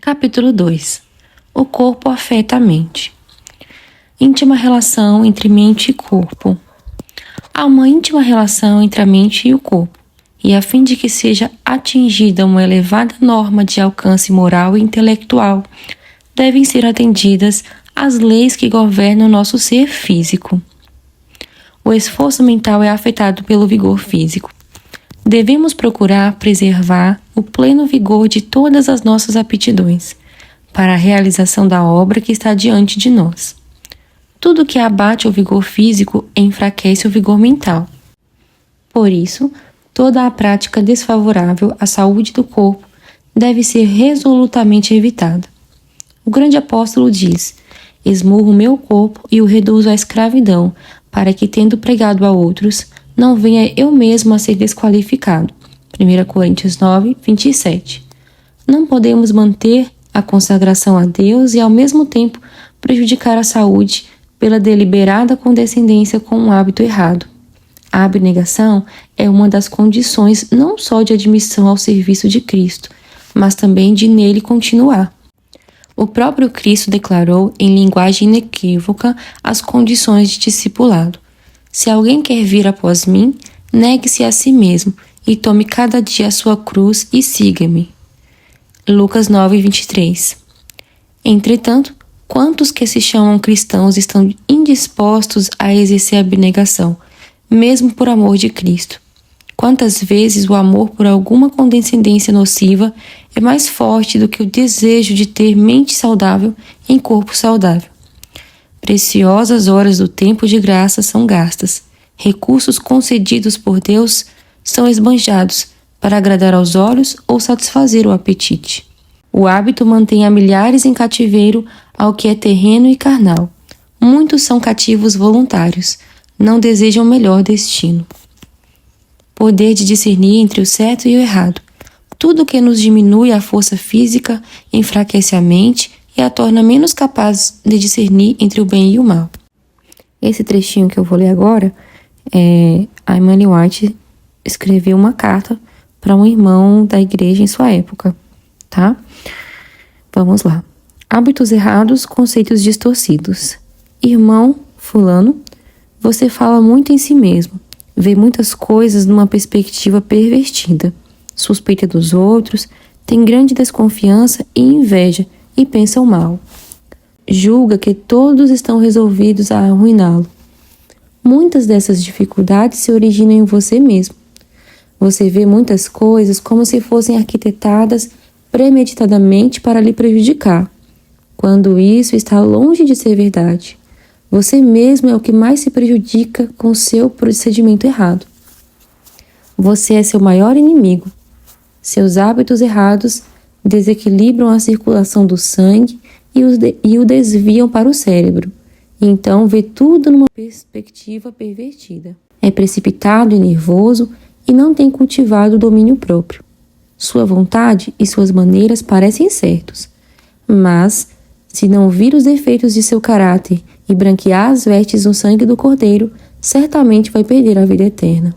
Capítulo 2. O corpo afeta a mente. Íntima relação entre mente e corpo. Há uma íntima relação entre a mente e o corpo, e a fim de que seja atingida uma elevada norma de alcance moral e intelectual, devem ser atendidas as leis que governam nosso ser físico. O esforço mental é afetado pelo vigor físico. Devemos procurar preservar o pleno vigor de todas as nossas aptidões, para a realização da obra que está diante de nós. Tudo que abate o vigor físico enfraquece o vigor mental. Por isso, toda a prática desfavorável à saúde do corpo deve ser resolutamente evitada. O grande apóstolo diz: esmurro meu corpo e o reduzo à escravidão, para que, tendo pregado a outros, não venha eu mesmo a ser desqualificado. 1 Coríntios 9, 27. Não podemos manter a consagração a Deus e, ao mesmo tempo, prejudicar a saúde pela deliberada condescendência com um hábito errado. A abnegação é uma das condições não só de admissão ao serviço de Cristo, mas também de nele continuar. O próprio Cristo declarou em linguagem inequívoca as condições de discipulado. Se alguém quer vir após mim, negue-se a si mesmo e tome cada dia a sua cruz e siga-me. Lucas 9, 23. Entretanto, quantos que se chamam cristãos estão indispostos a exercer a abnegação, mesmo por amor de Cristo? Quantas vezes o amor por alguma condescendência nociva é mais forte do que o desejo de ter mente saudável em corpo saudável? Preciosas horas do tempo de graça são gastas. Recursos concedidos por Deus são esbanjados para agradar aos olhos ou satisfazer o apetite. O hábito mantém a milhares em cativeiro ao que é terreno e carnal. Muitos são cativos voluntários, não desejam melhor destino. Poder de discernir entre o certo e o errado. Tudo que nos diminui a força física enfraquece a mente e a torna menos capaz de discernir entre o bem e o mal. Esse trechinho que eu vou ler agora, a Ellen White escreveu uma carta para um irmão da igreja em sua época, tá? Vamos lá. Hábitos errados, conceitos distorcidos. Irmão fulano, você fala muito em si mesmo, vê muitas coisas numa perspectiva pervertida, suspeita dos outros, tem grande desconfiança e inveja e pensa o mal. Julga que todos estão resolvidos a arruiná-lo. Muitas dessas dificuldades se originam em você mesmo. Você vê muitas coisas como se fossem arquitetadas premeditadamente para lhe prejudicar, quando isso está longe de ser verdade. Você mesmo é o que mais se prejudica com seu procedimento errado. Você é seu maior inimigo. Seus hábitos errados desequilibram a circulação do sangue e o desviam para o cérebro. E então vê tudo numa perspectiva pervertida. É precipitado e nervoso e não tem cultivado o domínio próprio. Sua vontade e suas maneiras parecem certos, mas, se não vir os defeitos de seu caráter e branquear as vestes no sangue do Cordeiro, certamente vai perder a vida eterna.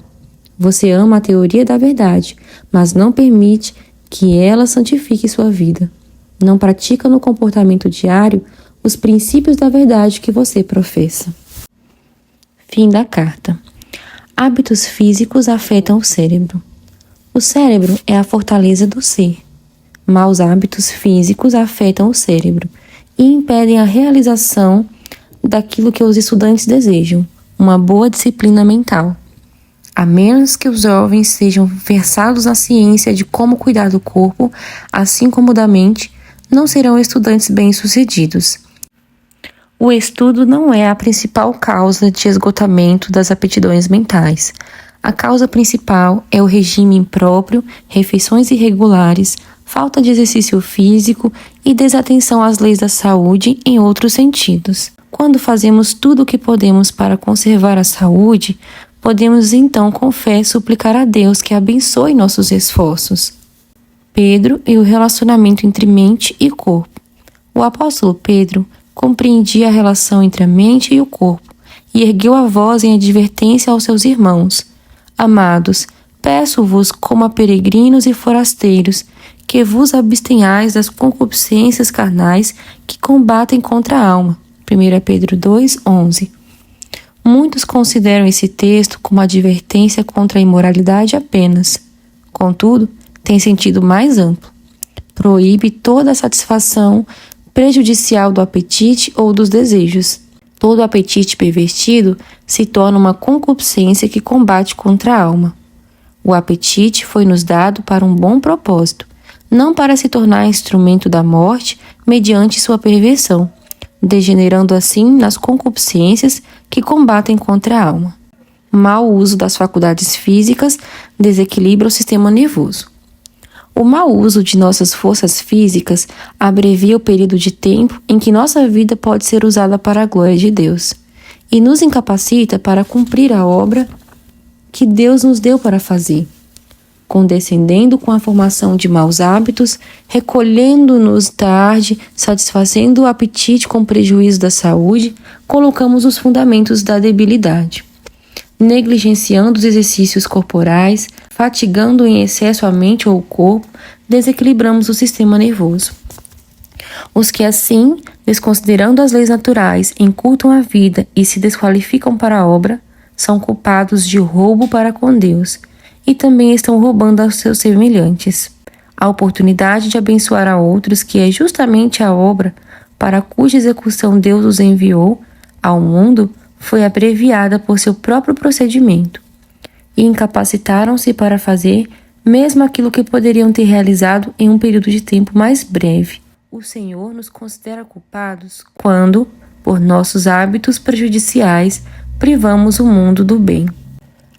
Você ama a teoria da verdade, mas não permite que ela santifique sua vida. Não pratica no comportamento diário os princípios da verdade que você professa. Fim da carta. Hábitos físicos afetam o cérebro. O cérebro é a fortaleza do ser. Maus hábitos físicos afetam o cérebro e impedem a realização daquilo que os estudantes desejam, uma boa disciplina mental. A menos que os jovens sejam versados na ciência de como cuidar do corpo, assim como da mente, não serão estudantes bem-sucedidos. O estudo não é a principal causa de esgotamento das aptidões mentais. A causa principal é o regime impróprio, refeições irregulares, falta de exercício físico e desatenção às leis da saúde em outros sentidos. Quando fazemos tudo o que podemos para conservar a saúde, podemos então com fé suplicar a Deus que abençoe nossos esforços. Pedro e o relacionamento entre mente e corpo. O apóstolo Pedro compreendia a relação entre a mente e o corpo e ergueu a voz em advertência aos seus irmãos. Amados, peço-vos como a peregrinos e forasteiros que vos abstenhais das concupiscências carnais que combatem contra a alma. 1 Pedro 2:11. Muitos consideram esse texto como advertência contra a imoralidade apenas. Contudo, tem sentido mais amplo. Proíbe toda a satisfação prejudicial do apetite ou dos desejos. Todo apetite pervertido se torna uma concupiscência que combate contra a alma. O apetite foi-nos dado para um bom propósito, não para se tornar instrumento da morte mediante sua perversão, degenerando assim nas concupiscências que combatem contra a alma. Mau uso das faculdades físicas desequilibra o sistema nervoso. O mau uso de nossas forças físicas abrevia o período de tempo em que nossa vida pode ser usada para a glória de Deus e nos incapacita para cumprir a obra que Deus nos deu para fazer. Condescendendo com a formação de maus hábitos, recolhendo-nos tarde, satisfazendo o apetite com prejuízo da saúde, colocamos os fundamentos da debilidade. Negligenciando os exercícios corporais, fatigando em excesso a mente ou o corpo, desequilibramos o sistema nervoso. Os que assim, desconsiderando as leis naturais, encurtam a vida e se desqualificam para a obra, são culpados de roubo para com Deus e também estão roubando aos seus semelhantes. A oportunidade de abençoar a outros, que é justamente a obra para cuja execução Deus os enviou ao mundo, foi abreviada por seu próprio procedimento, e incapacitaram-se para fazer mesmo aquilo que poderiam ter realizado em um período de tempo mais breve. O Senhor nos considera culpados quando, por nossos hábitos prejudiciais, privamos o mundo do bem.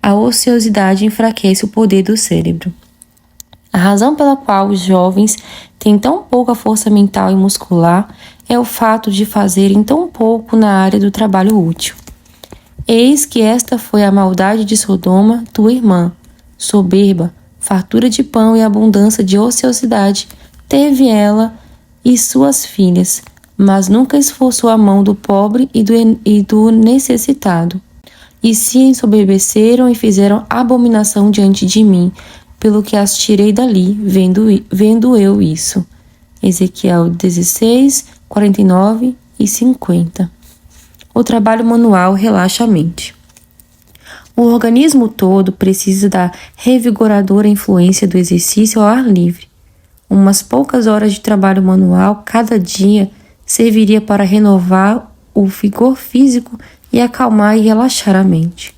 A ociosidade enfraquece o poder do cérebro. A razão pela qual os jovens têm tão pouca força mental e muscular é o fato de fazerem tão pouco na área do trabalho útil. Eis que esta foi a maldade de Sodoma, tua irmã. Soberba, fartura de pão e abundância de ociosidade teve ela e suas filhas, mas nunca esforçou a mão do pobre e do necessitado. E se ensoberbeceram e fizeram abominação diante de mim, pelo que as tirei dali, vendo eu isso. Ezequiel 16, 49 e 50. O trabalho manual relaxa a mente. O organismo todo precisa da revigoradora influência do exercício ao ar livre. Umas poucas horas de trabalho manual cada dia serviria para renovar o vigor físico e acalmar e relaxar a mente.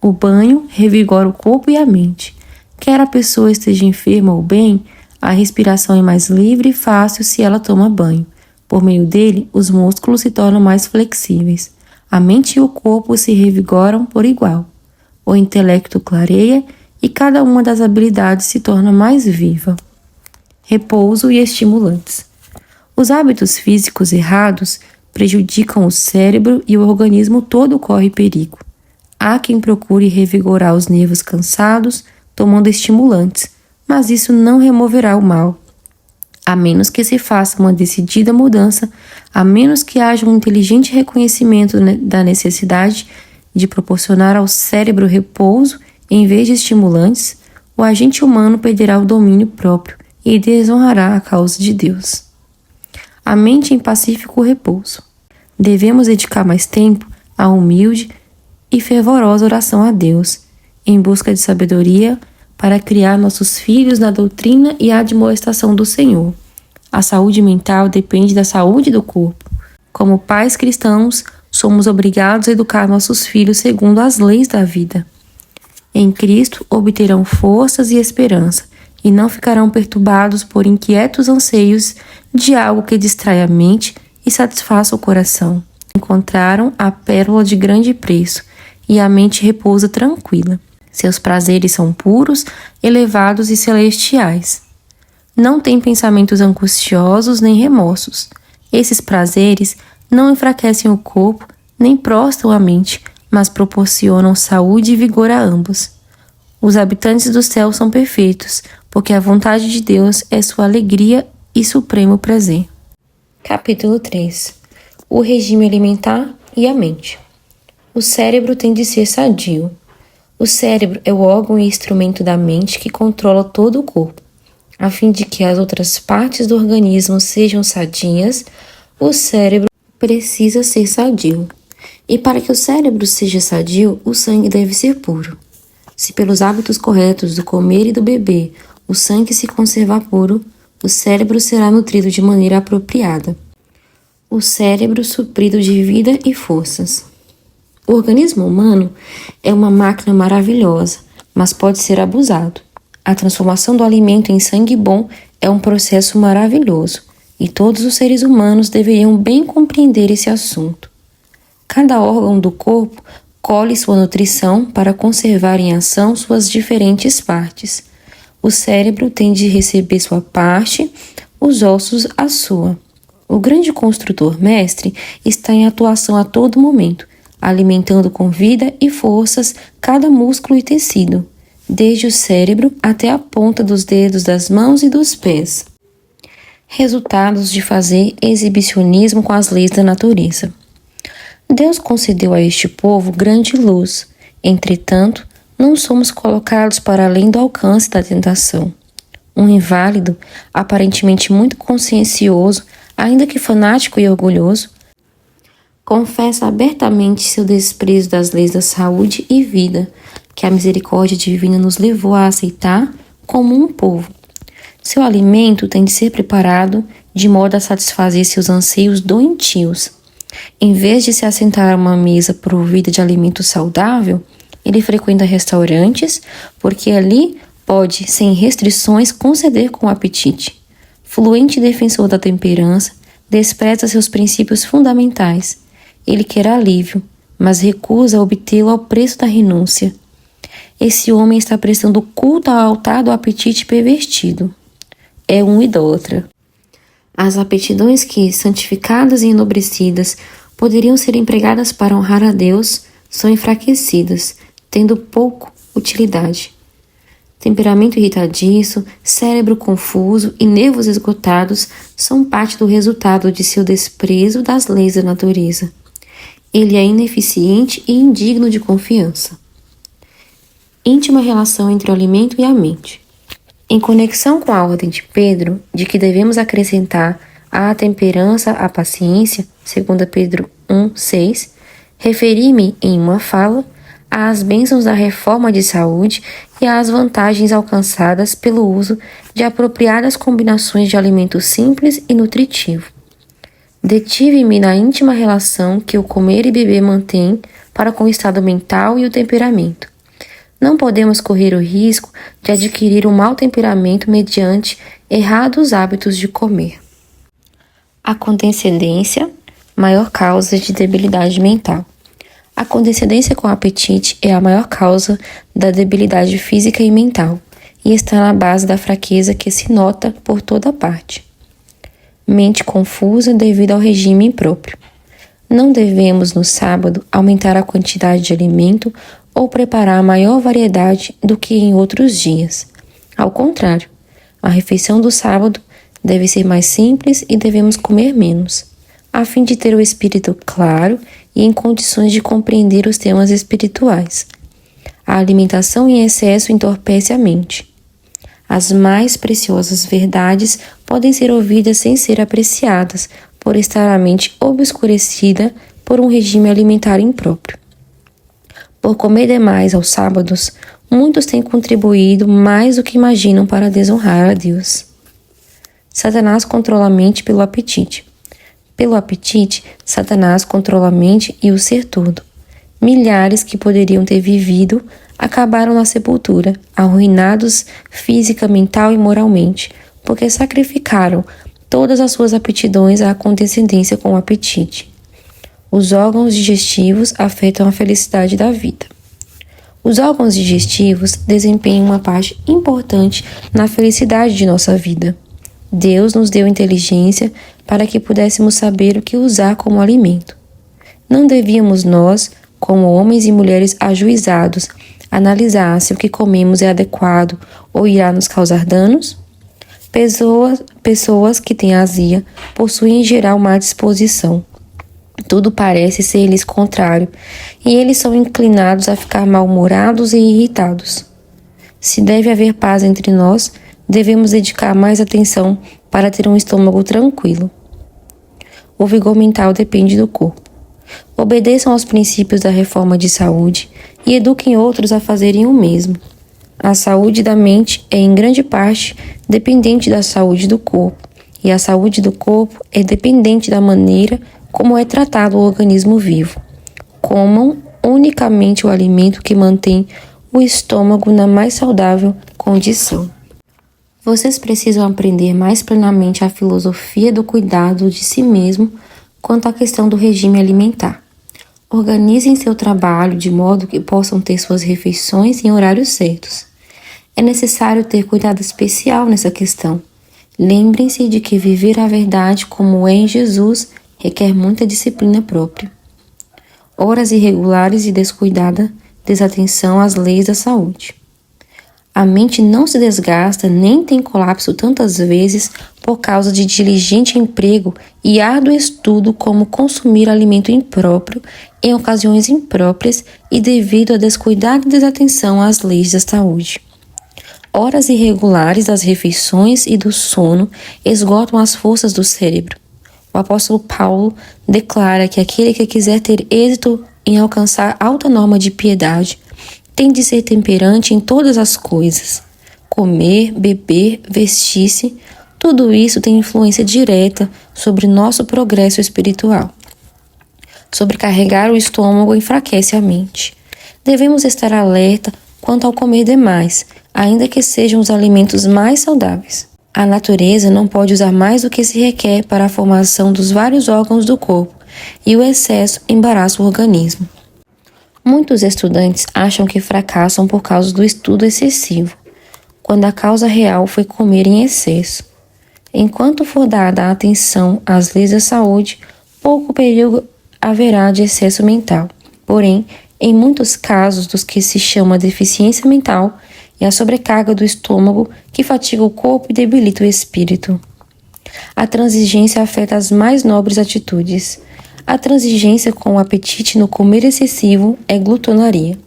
O banho revigora o corpo e a mente. Quer a pessoa esteja enferma ou bem, a respiração é mais livre e fácil se ela toma banho. Por meio dele, os músculos se tornam mais flexíveis. A mente e o corpo se revigoram por igual. O intelecto clareia e cada uma das habilidades se torna mais viva. Repouso e estimulantes. Os hábitos físicos errados prejudicam o cérebro e o organismo todo corre perigo. Há quem procure revigorar os nervos cansados tomando estimulantes, mas isso não removerá o mal. A menos que se faça uma decidida mudança, a menos que haja um inteligente reconhecimento da necessidade de proporcionar ao cérebro repouso em vez de estimulantes, o agente humano perderá o domínio próprio e desonrará a causa de Deus. A mente em pacífico repouso. Devemos dedicar mais tempo à humilde e fervorosa oração a Deus, em busca de sabedoria para criar nossos filhos na doutrina e admoestação do Senhor. A saúde mental depende da saúde do corpo. Como pais cristãos, somos obrigados a educar nossos filhos segundo as leis da vida. Em Cristo obterão forças e esperança, e não ficarão perturbados por inquietos anseios de algo que distrai a mente e satisfaça o coração. Encontraram a pérola de grande preço, e a mente repousa tranquila. Seus prazeres são puros, elevados e celestiais. Não têm pensamentos angustiosos nem remorsos. Esses prazeres não enfraquecem o corpo, nem prostram a mente, mas proporcionam saúde e vigor a ambos. Os habitantes do céu são perfeitos, porque a vontade de Deus é sua alegria e supremo prazer. Capítulo 3. O regime alimentar e a mente. O cérebro tem de ser sadio. O cérebro é o órgão e instrumento da mente que controla todo o corpo. A fim de que as outras partes do organismo sejam sadias, o cérebro precisa ser sadio. E para que o cérebro seja sadio, o sangue deve ser puro. Se pelos hábitos corretos do comer e do beber o sangue se conservar puro, o cérebro será nutrido de maneira apropriada. O cérebro suprido de vida e forças. O organismo humano é uma máquina maravilhosa, mas pode ser abusado. A transformação do alimento em sangue bom é um processo maravilhoso, e todos os seres humanos deveriam bem compreender esse assunto. Cada órgão do corpo colhe sua nutrição para conservar em ação suas diferentes partes. O cérebro tem de receber sua parte, os ossos a sua. O grande construtor mestre está em atuação a todo momento, alimentando com vida e forças cada músculo e tecido, desde o cérebro até a ponta dos dedos das mãos e dos pés. Resultados de fazer exibicionismo com as leis da natureza. Deus concedeu a este povo grande luz. Entretanto, não somos colocados para além do alcance da tentação. Um inválido, aparentemente muito consciencioso, ainda que fanático e orgulhoso, confessa abertamente seu desprezo das leis da saúde e vida, que a misericórdia divina nos levou a aceitar como um povo. Seu alimento tem de ser preparado de modo a satisfazer seus anseios doentios. Em vez de se assentar a uma mesa provida de alimento saudável, ele frequenta restaurantes, porque ali pode, sem restrições, conceder com apetite. Fluente defensor da temperança, despreza seus princípios fundamentais. Ele quer alívio, mas recusa obtê-lo ao preço da renúncia. Esse homem está prestando culto ao altar do apetite pervertido. É um idólatra. As aptidões que, santificadas e enobrecidas, poderiam ser empregadas para honrar a Deus, são enfraquecidas, tendo pouco utilidade. Temperamento irritadiço, cérebro confuso e nervos esgotados são parte do resultado de seu desprezo das leis da natureza. Ele é ineficiente e indigno de confiança. Íntima relação entre o alimento e a mente. Em conexão com a ordem de Pedro, de que devemos acrescentar à temperança a paciência, 2 Pedro 1:6, referi-me em uma fala às bênçãos da reforma de saúde e às vantagens alcançadas pelo uso de apropriadas combinações de alimento simples e nutritivo. Detive-me na íntima relação que o comer e beber mantém para com o estado mental e o temperamento. Não podemos correr o risco de adquirir um mau temperamento mediante errados hábitos de comer. A condescendência, maior causa de debilidade mental. A condescendência com o apetite é a maior causa da debilidade física e mental, e está na base da fraqueza que se nota por toda parte. Mente confusa devido ao regime impróprio. Não devemos, no sábado, aumentar a quantidade de alimento ou preparar maior variedade do que em outros dias. Ao contrário, a refeição do sábado deve ser mais simples e devemos comer menos, a fim de ter o espírito claro e em condições de compreender os temas espirituais. A alimentação em excesso entorpece a mente. As mais preciosas verdades podem ser ouvidas sem ser apreciadas, por estar a mente obscurecida por um regime alimentar impróprio. Por comer demais aos sábados, muitos têm contribuído mais do que imaginam para desonrar a Deus. Satanás controla a mente pelo apetite. Pelo apetite, Satanás controla a mente e o ser todo. Milhares que poderiam ter vivido acabaram na sepultura, arruinados física, mental e moralmente, porque sacrificaram todas as suas aptidões à condescendência com o apetite. Os órgãos digestivos afetam a felicidade da vida. Os órgãos digestivos desempenham uma parte importante na felicidade de nossa vida. Deus nos deu inteligência para que pudéssemos saber o que usar como alimento. Não devíamos nós, como homens e mulheres ajuizados, analisar se o que comemos é adequado ou irá nos causar danos? Pessoas que têm azia possuem em geral má disposição. Tudo parece ser-lhes contrário, e eles são inclinados a ficar mal-humorados e irritados. Se deve haver paz entre nós, devemos dedicar mais atenção para ter um estômago tranquilo. O vigor mental depende do corpo. Obedeçam aos princípios da reforma de saúde e eduquem outros a fazerem o mesmo. A saúde da mente é, em grande parte, dependente da saúde do corpo, e a saúde do corpo é dependente da maneira como é tratado o organismo vivo. Comam unicamente o alimento que mantém o estômago na mais saudável condição. Vocês precisam aprender mais plenamente a filosofia do cuidado de si mesmo quanto à questão do regime alimentar. Organizem seu trabalho de modo que possam ter suas refeições em horários certos. É necessário ter cuidado especial nessa questão. Lembrem-se de que viver a verdade como é em Jesus requer muita disciplina própria. Horas irregulares e descuidada desatenção às leis da saúde. A mente não se desgasta nem tem colapso tantas vezes por causa de diligente emprego e árduo estudo como consumir alimento impróprio em ocasiões impróprias e devido a descuidado e desatenção às leis da saúde. Horas irregulares das refeições e do sono esgotam as forças do cérebro. O apóstolo Paulo declara que aquele que quiser ter êxito em alcançar alta norma de piedade tem de ser temperante em todas as coisas. Comer, beber, vestir-se, tudo isso tem influência direta sobre nosso progresso espiritual. Sobrecarregar o estômago enfraquece a mente. Devemos estar alerta quanto ao comer demais, ainda que sejam os alimentos mais saudáveis. A natureza não pode usar mais do que se requer para a formação dos vários órgãos do corpo, e o excesso embaraça o organismo. Muitos estudantes acham que fracassam por causa do estudo excessivo, quando a causa real foi comer em excesso. Enquanto for dada atenção às leis da saúde, pouco perigo haverá de excesso mental. Porém, em muitos casos dos que se chama deficiência mental, é a sobrecarga do estômago que fatiga o corpo e debilita o espírito. A transigência afeta as mais nobres atitudes. A transigência com o apetite no comer excessivo é glutonaria.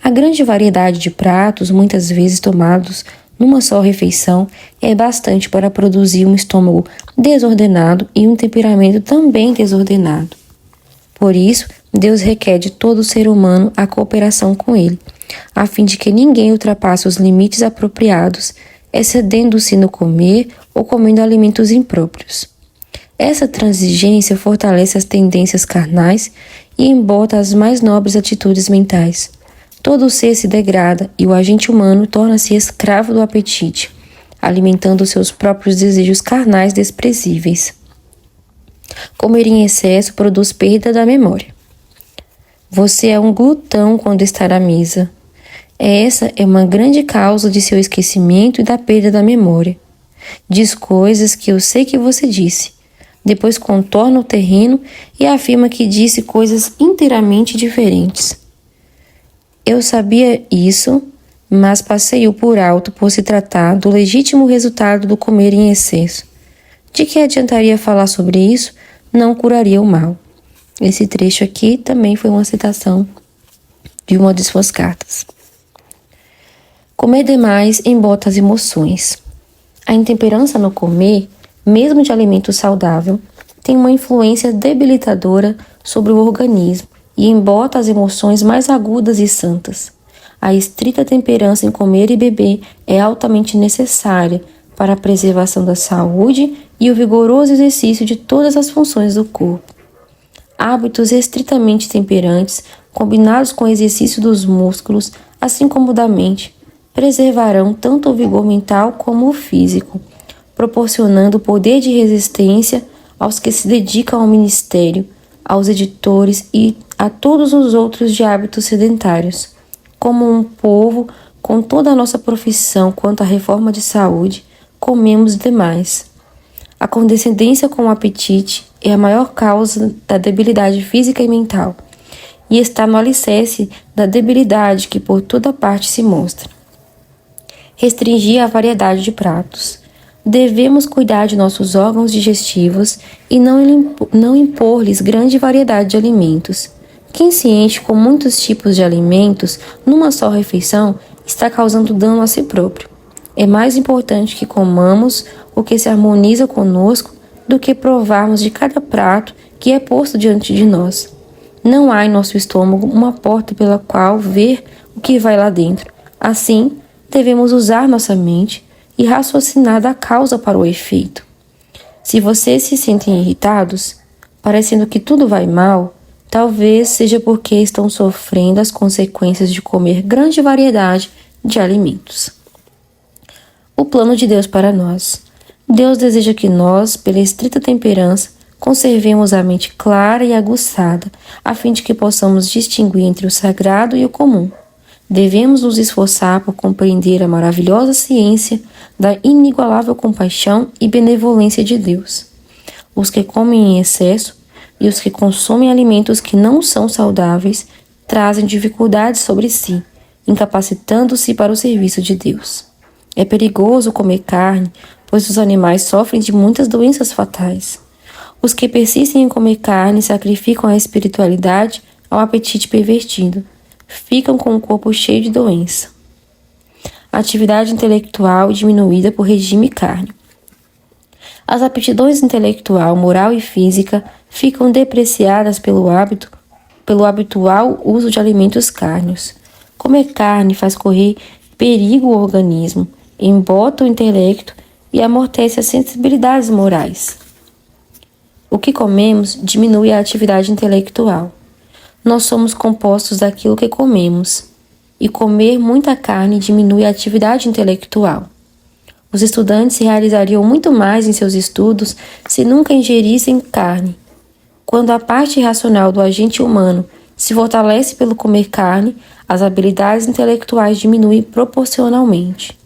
A grande variedade de pratos, muitas vezes tomados numa só refeição, é bastante para produzir um estômago desordenado e um temperamento também desordenado. Por isso, Deus requer de todo ser humano a cooperação com Ele, a fim de que ninguém ultrapasse os limites apropriados, excedendo-se no comer ou comendo alimentos impróprios. Essa transigência fortalece as tendências carnais e embota as mais nobres atitudes mentais. Todo ser se degrada e o agente humano torna-se escravo do apetite, alimentando seus próprios desejos carnais desprezíveis. Comer em excesso produz perda da memória. Você é um glutão quando está à mesa. Essa é uma grande causa de seu esquecimento e da perda da memória. Diz coisas que eu sei que você disse. Depois contorna o terreno e afirma que disse coisas inteiramente diferentes. Eu sabia isso, mas passei-o por alto por se tratar do legítimo resultado do comer em excesso. De que adiantaria falar sobre isso? Não curaria o mal. Esse trecho aqui também foi uma citação de uma de suas cartas. Comer demais embota as emoções. A intemperança no comer, mesmo de alimento saudável, tem uma influência debilitadora sobre o organismo e embota as emoções mais agudas e santas. A estrita temperança em comer e beber é altamente necessária para a preservação da saúde e o vigoroso exercício de todas as funções do corpo. Hábitos estritamente temperantes, combinados com o exercício dos músculos, assim como da mente, preservarão tanto o vigor mental como o físico, proporcionando poder de resistência aos que se dedicam ao ministério, aos editores e a todos os outros de hábitos sedentários. Como um povo, com toda a nossa profissão quanto à reforma de saúde, comemos demais. A condescendência com o apetite é a maior causa da debilidade física e mental, e está no alicerce da debilidade que por toda parte se mostra. Restringir a variedade de pratos. Devemos cuidar de nossos órgãos digestivos e não impor-lhes grande variedade de alimentos. Quem se enche com muitos tipos de alimentos numa só refeição está causando dano a si próprio. É mais importante que comamos o que se harmoniza conosco do que provarmos de cada prato que é posto diante de nós. Não há em nosso estômago uma porta pela qual ver o que vai lá dentro. Assim, devemos usar nossa mente e raciocinar da causa para o efeito. Se vocês se sentem irritados, parecendo que tudo vai mal, talvez seja porque estão sofrendo as consequências de comer grande variedade de alimentos. O plano de Deus para nós. Deus deseja que nós, pela estrita temperança, conservemos a mente clara e aguçada, a fim de que possamos distinguir entre o sagrado e o comum. Devemos nos esforçar por compreender a maravilhosa ciência da inigualável compaixão e benevolência de Deus. Os que comem em excesso e os que consomem alimentos que não são saudáveis trazem dificuldades sobre si, incapacitando-se para o serviço de Deus. É perigoso comer carne, pois os animais sofrem de muitas doenças fatais. Os que persistem em comer carne sacrificam a espiritualidade ao apetite pervertido. Ficam com o corpo cheio de doença. Atividade intelectual diminuída por regime carne. As aptidões intelectual, moral e física ficam depreciadas pelo habitual uso de alimentos cárneos. Comer carne faz correr perigo ao organismo, embota o intelecto e amortece as sensibilidades morais. O que comemos diminui a atividade intelectual. Nós somos compostos daquilo que comemos, e comer muita carne diminui a atividade intelectual. Os estudantes realizariam muito mais em seus estudos se nunca ingerissem carne. Quando a parte racional do agente humano se fortalece pelo comer carne, as habilidades intelectuais diminuem proporcionalmente.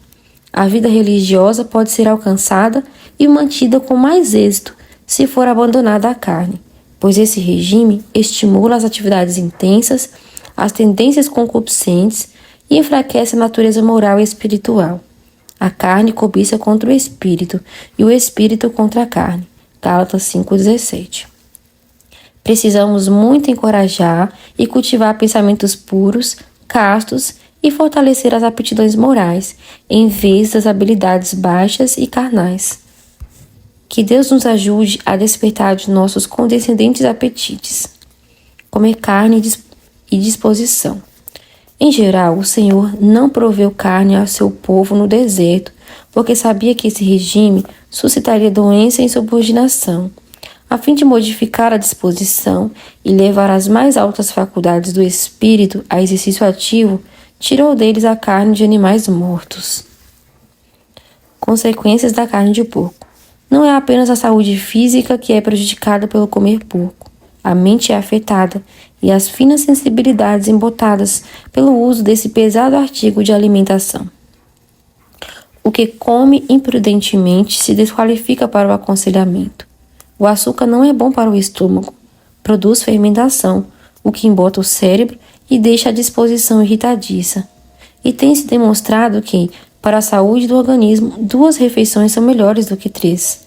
A vida religiosa pode ser alcançada e mantida com mais êxito se for abandonada a carne, pois esse regime estimula as atividades intensas, as tendências concupiscentes e enfraquece a natureza moral e espiritual. A carne cobiça contra o espírito e o espírito contra a carne. Gálatas 5,17. Precisamos muito encorajar e cultivar pensamentos puros, castos e fortalecer as aptidões morais, em vez das habilidades baixas e carnais. Que Deus nos ajude a despertar de nossos condescendentes apetites. Comer carne e disposição. Em geral, o Senhor não proveu carne ao seu povo no deserto, porque sabia que esse regime suscitaria doença e insubordinação. A fim de modificar a disposição e levar as mais altas faculdades do espírito a exercício ativo, tirou deles a carne de animais mortos. Consequências da carne de porco. Não é apenas a saúde física que é prejudicada pelo comer porco. A mente é afetada e as finas sensibilidades embotadas pelo uso desse pesado artigo de alimentação. O que come imprudentemente se desqualifica para o aconselhamento. O açúcar não é bom para o estômago, produz fermentação, o que embota o cérebro e deixa a disposição irritadiça. E tem-se demonstrado que, para a saúde do organismo, 2 refeições são melhores do que 3.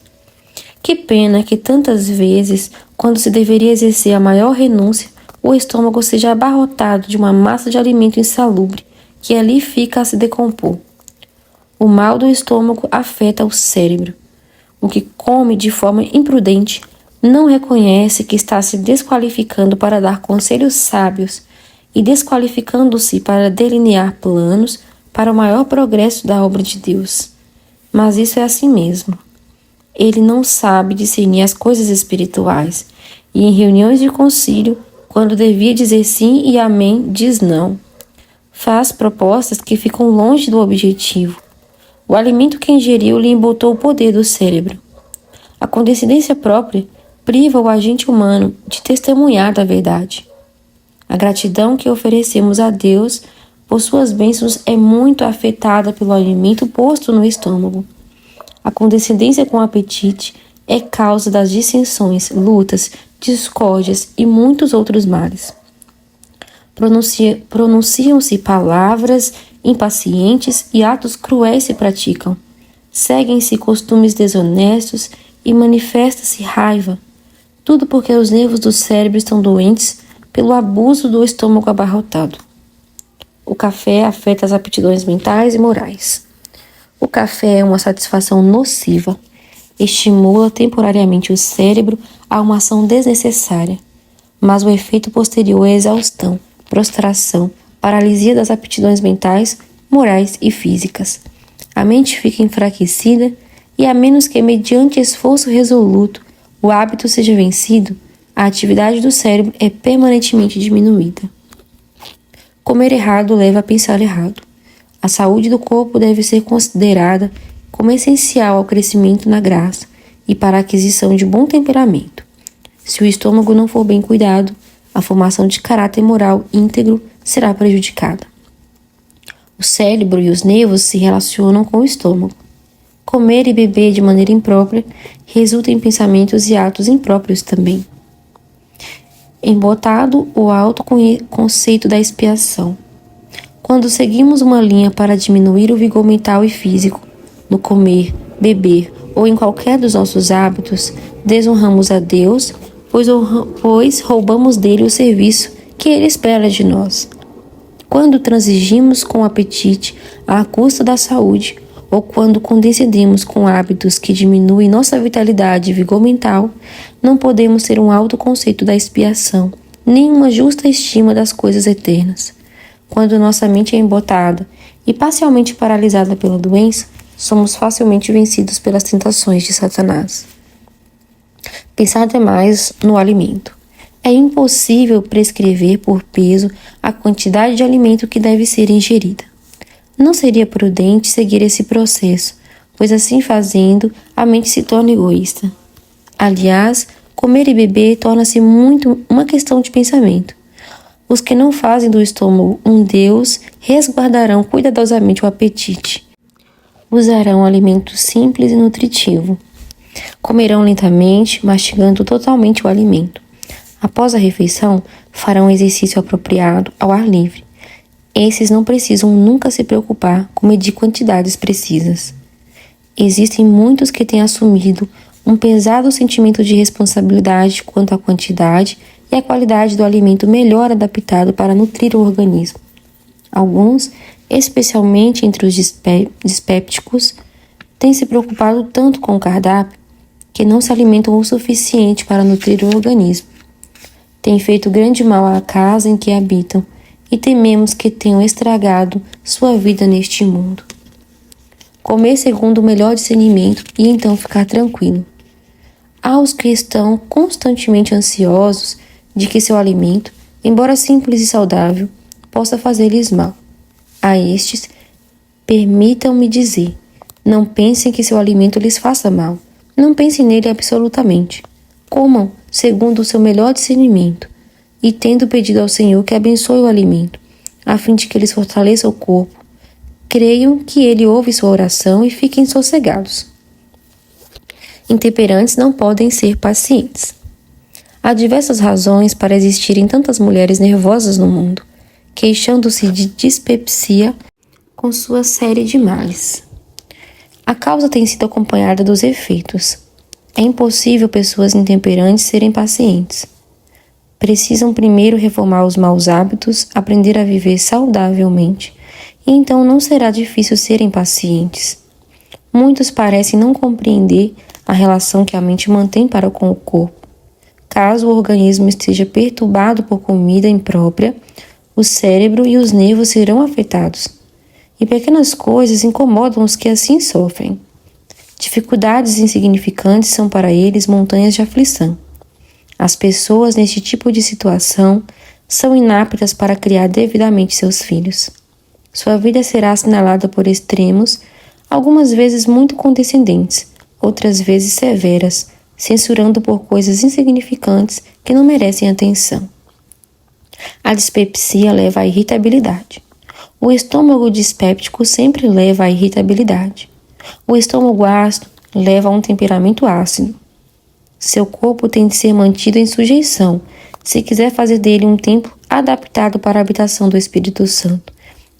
Que pena que tantas vezes, quando se deveria exercer a maior renúncia, o estômago seja abarrotado de uma massa de alimento insalubre, que ali fica a se decompor. O mal do estômago afeta o cérebro. O que come de forma imprudente não reconhece que está se desqualificando para dar conselhos sábios e desqualificando-se para delinear planos para o maior progresso da obra de Deus. Mas isso é assim mesmo. Ele não sabe discernir as coisas espirituais e em reuniões de concílio, quando devia dizer sim e amém, diz não. Faz propostas que ficam longe do objetivo. O alimento que ingeriu lhe embotou o poder do cérebro. A condescendência própria priva o agente humano de testemunhar da verdade. A gratidão que oferecemos a Deus por suas bênçãos é muito afetada pelo alimento posto no estômago. A condescendência com o apetite é causa das dissensões, lutas, discórdias e muitos outros males. Pronunciam-se palavras impacientes e atos cruéis se praticam. Seguem-se costumes desonestos e manifesta-se raiva. Tudo porque os nervos do cérebro estão doentes pelo abuso do estômago abarrotado. O café afeta as aptidões mentais e morais. O café é uma satisfação nociva. Estimula temporariamente o cérebro a uma ação desnecessária, mas o efeito posterior é exaustão, prostração, paralisia das aptidões mentais, morais e físicas. A mente fica enfraquecida e, a menos que mediante esforço resoluto o hábito seja vencido, a atividade do cérebro é permanentemente diminuída. Comer errado leva a pensar errado. A saúde do corpo deve ser considerada como essencial ao crescimento na graça e para a aquisição de bom temperamento. Se o estômago não for bem cuidado, a formação de caráter moral íntegro será prejudicada. O cérebro e os nervos se relacionam com o estômago. Comer e beber de maneira imprópria resulta em pensamentos e atos impróprios também. Embotado o alto conceito da expiação. Quando seguimos uma linha para diminuir o vigor mental e físico, no comer, beber ou em qualquer dos nossos hábitos, desonramos a Deus, pois roubamos dele o serviço que ele espera de nós. Quando transigimos com o apetite à custa da saúde, ou quando condescendemos com hábitos que diminuem nossa vitalidade e vigor mental, não podemos ter um alto conceito da expiação, nem uma justa estima das coisas eternas. Quando nossa mente é embotada e parcialmente paralisada pela doença, somos facilmente vencidos pelas tentações de Satanás. Pensar demais no alimento. É impossível prescrever por peso a quantidade de alimento que deve ser ingerida. Não seria prudente seguir esse processo, pois assim fazendo, a mente se torna egoísta. Aliás, comer e beber torna-se muito uma questão de pensamento. Os que não fazem do estômago um Deus resguardarão cuidadosamente o apetite. Usarão alimento simples e nutritivo. Comerão lentamente, mastigando totalmente o alimento. Após a refeição, farão um exercício apropriado ao ar livre. Esses não precisam nunca se preocupar com medir quantidades precisas. Existem muitos que têm assumido um pesado sentimento de responsabilidade quanto à quantidade e à qualidade do alimento melhor adaptado para nutrir o organismo. Alguns, especialmente entre os dispépticos, têm se preocupado tanto com o cardápio que não se alimentam o suficiente para nutrir o organismo. Têm feito grande mal à casa em que habitam e tememos que tenham estragado sua vida neste mundo. Comer segundo o melhor discernimento e então ficar tranquilo. Há os que estão constantemente ansiosos de que seu alimento, embora simples e saudável, possa fazer-lhes mal. A estes, permitam-me dizer, não pensem que seu alimento lhes faça mal. Não pensem nele absolutamente. Comam segundo o seu melhor discernimento, e tendo pedido ao Senhor que abençoe o alimento, a fim de que eles fortaleçam o corpo, creiam que Ele ouve sua oração e fiquem sossegados. Intemperantes não podem ser pacientes. Há diversas razões para existirem tantas mulheres nervosas no mundo, queixando-se de dispepsia com sua série de males. A causa tem sido acompanhada dos efeitos. É impossível pessoas intemperantes serem pacientes. Precisam primeiro reformar os maus hábitos, aprender a viver saudavelmente, e então não será difícil serem pacientes. Muitos parecem não compreender a relação que a mente mantém para com o corpo. Caso o organismo esteja perturbado por comida imprópria, o cérebro e os nervos serão afetados, e pequenas coisas incomodam os que assim sofrem. Dificuldades insignificantes são para eles montanhas de aflição. As pessoas neste tipo de situação são inaptas para criar devidamente seus filhos. Sua vida será assinalada por extremos, algumas vezes muito condescendentes, outras vezes severas, censurando por coisas insignificantes que não merecem atenção. A dispepsia leva à irritabilidade. O estômago dispéptico sempre leva à irritabilidade. O estômago ácido leva a um temperamento ácido. Seu corpo tem de ser mantido em sujeição, se quiser fazer dele um templo adaptado para a habitação do Espírito Santo.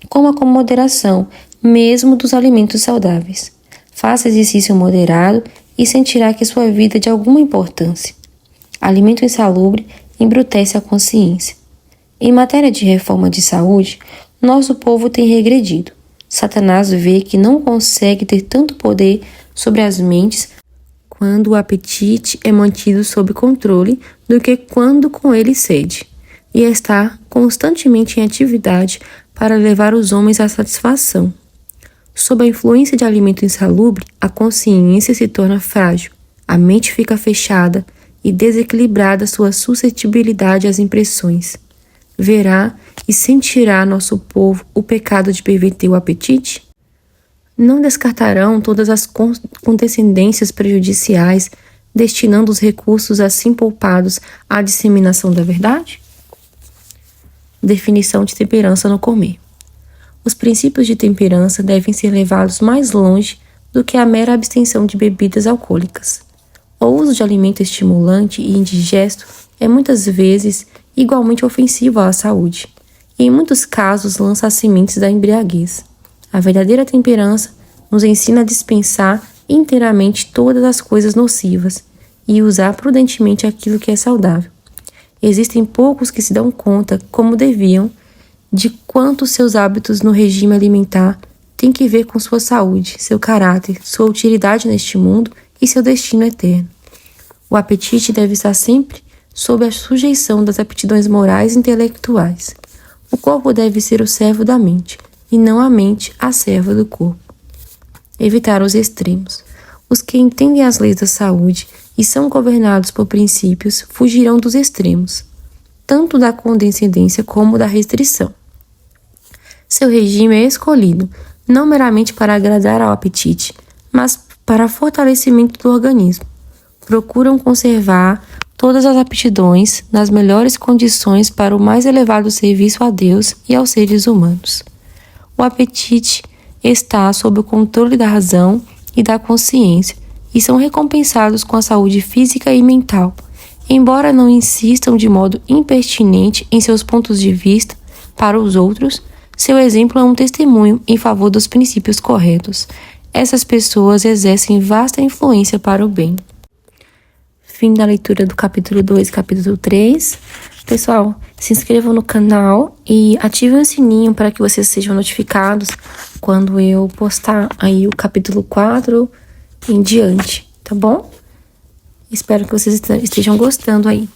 Coma com moderação, mesmo dos alimentos saudáveis. Faça exercício moderado e sentirá que sua vida é de alguma importância. Alimento insalubre embrutece a consciência. Em matéria de reforma de saúde, nosso povo tem regredido. Satanás vê que não consegue ter tanto poder sobre as mentes quando o apetite é mantido sob controle do que quando com ele cede, e está constantemente em atividade para levar os homens à satisfação. Sob a influência de alimento insalubre, a consciência se torna frágil, a mente fica fechada e desequilibrada sua suscetibilidade às impressões. Verá e sentirá nosso povo o pecado de perverter o apetite? Não descartarão todas as condescendências prejudiciais, destinando os recursos assim poupados à disseminação da verdade? Definição de temperança no comer. Os princípios de temperança devem ser levados mais longe do que a mera abstenção de bebidas alcoólicas. O uso de alimento estimulante e indigesto é muitas vezes igualmente ofensivo à saúde, e em muitos casos lança as sementes da embriaguez. A verdadeira temperança nos ensina a dispensar inteiramente todas as coisas nocivas e usar prudentemente aquilo que é saudável. Existem poucos que se dão conta, como deviam, de quanto seus hábitos no regime alimentar têm que ver com sua saúde, seu caráter, sua utilidade neste mundo e seu destino eterno. O apetite deve estar sempre sob a sujeição das aptidões morais e intelectuais. O corpo deve ser o servo da mente, e não a mente a serva do corpo. Evitar os extremos. Os que entendem as leis da saúde e são governados por princípios fugirão dos extremos, tanto da condescendência como da restrição. Seu regime é escolhido, não meramente para agradar ao apetite, mas para fortalecimento do organismo. Procuram conservar todas as aptidões nas melhores condições para o mais elevado serviço a Deus e aos seres humanos. O apetite está sob o controle da razão e da consciência e são recompensados com a saúde física e mental, embora não insistam de modo impertinente em seus pontos de vista para os outros. Seu exemplo é um testemunho em favor dos princípios corretos. Essas pessoas exercem vasta influência para o bem. Fim da leitura do capítulo 2 e capítulo 3. Pessoal, se inscrevam no canal e ativem o sininho para que vocês sejam notificados quando eu postar aí o capítulo 4 em diante, tá bom? Espero que vocês estejam gostando aí.